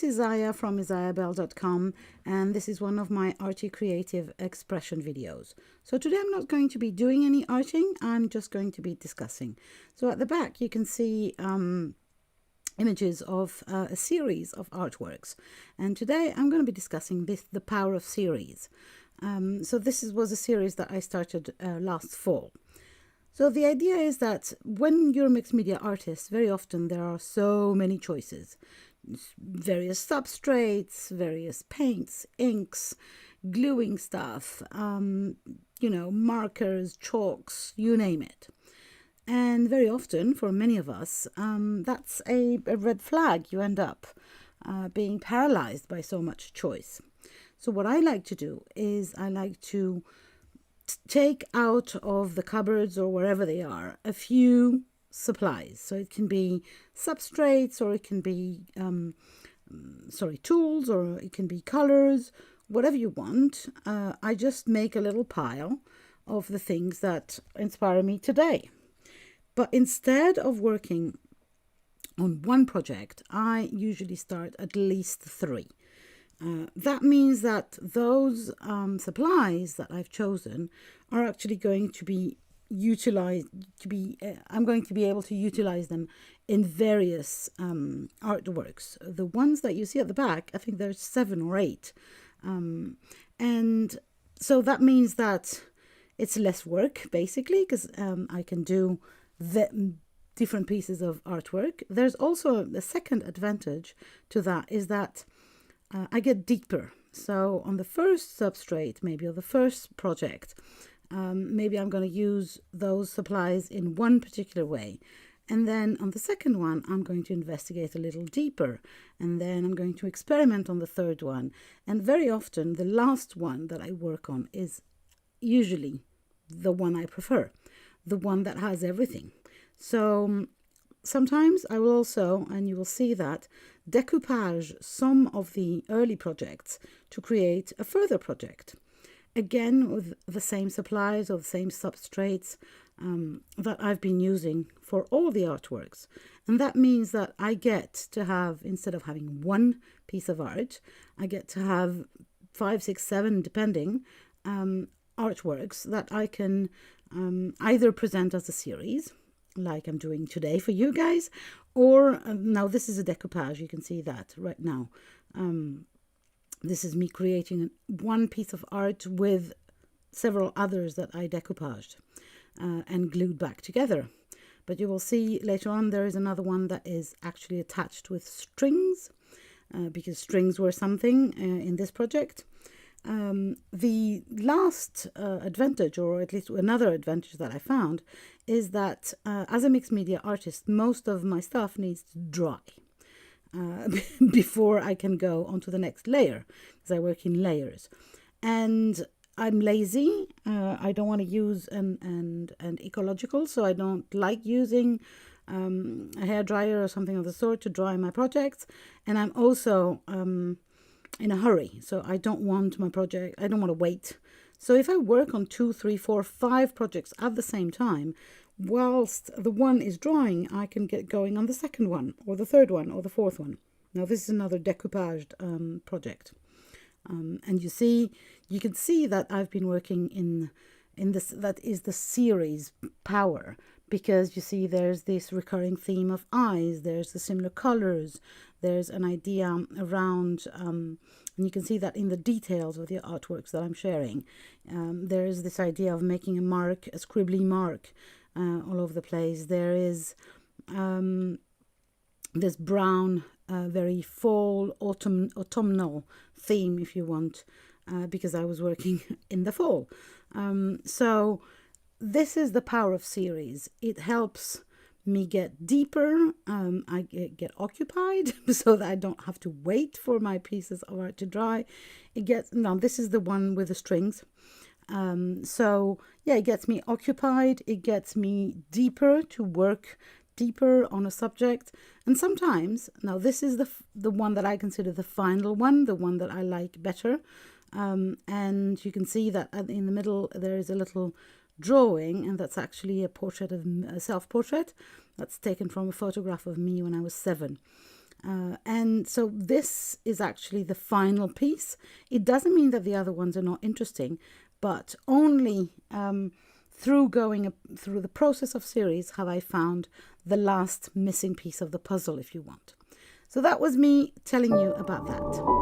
it's Isaya from isayabell.com, and this is one of my Arty Creative Expression videos. So today I'm not going to be doing any arting, I'm just going to be discussing. So at the back you can see images of a series of artworks, and today I'm going to be discussing the power of series. So this was a series that I started last fall. So the idea is that when you're a mixed media artist, very often there are so many choices. Various substrates, various paints, inks, gluing stuff, markers, chalks, you name it. And very often, for many of us, that's a red flag. You end up being paralyzed by so much choice. So what I like to do is I like to take out of the cupboards or wherever they are a few supplies. So it can be substrates, or it can be tools, or it can be colors, whatever you want. I just make a little pile of the things that inspire me today. But instead of working on one project, I usually start at least 3. That means that those supplies that I've chosen are actually going to be utilized. I'm going to be able to utilize them in various artworks. The ones that you see at the back, I think there's 7 or 8, and so that means that it's less work basically, because I can do the different pieces of artwork. There's also a second advantage to that, is that I get deeper. So on the first substrate, maybe, or the first project, maybe I'm going to use those supplies in one particular way. And then on the second one, I'm going to investigate a little deeper. And then I'm going to experiment on the third one. And very often, the last one that I work on is usually the one I prefer, the one that has everything. So sometimes I will also, and you will see that, decoupage some of the early projects to create a further project. Again, with the same supplies or the same substrates that I've been using for all the artworks. And that means that I get to have, instead of having one piece of art, I get to have 5, 6, 7, depending, artworks that I can either present as a series, like I'm doing today for you guys, or now this is a decoupage. You can see that right now. This is me creating one piece of art with several others that I decoupaged and glued back together. But you will see later on there is another one that is actually attached with strings, because strings were something in this project. The last advantage, or at least another advantage that I found, is that as a mixed media artist, most of my stuff needs to dry before I can go on to the next layer, because I work in layers. And I'm lazy. I don't want to use an ecological, so I don't like using a hairdryer or something of the sort to dry my projects. And I'm also in a hurry, so I don't want to wait. So if I work on 2, 3, 4, 5 projects at the same time, whilst the one is drying, I can get going on the second one, or the third one, or the fourth one. Now this is another decoupaged project, and you can see that I've been working in this. That is the series power, because you see there's this recurring theme of eyes, there's the similar colors, there's an idea around, and you can see that in the details of the artworks that I'm sharing. There is this idea of making a mark, a scribbly mark, all over the place. There is this brown, very fall, autumnal theme, if you want, because I was working in the fall. So this is the power of series. It helps me get deeper. I get occupied so that I don't have to wait for my pieces of art to dry. Now this is the one with the strings. So yeah, it gets me occupied. It gets me deeper, to work deeper on a subject. And sometimes, now this is the one that I consider the final one, the one that I like better. And you can see that in the middle there is a little drawing, and that's actually a self-portrait that's taken from a photograph of me when I was 7. And so this is actually the final piece. It doesn't mean that the other ones are not interesting, but only through going through the process of series have I found the last missing piece of the puzzle, if you want. So that was me telling you about that.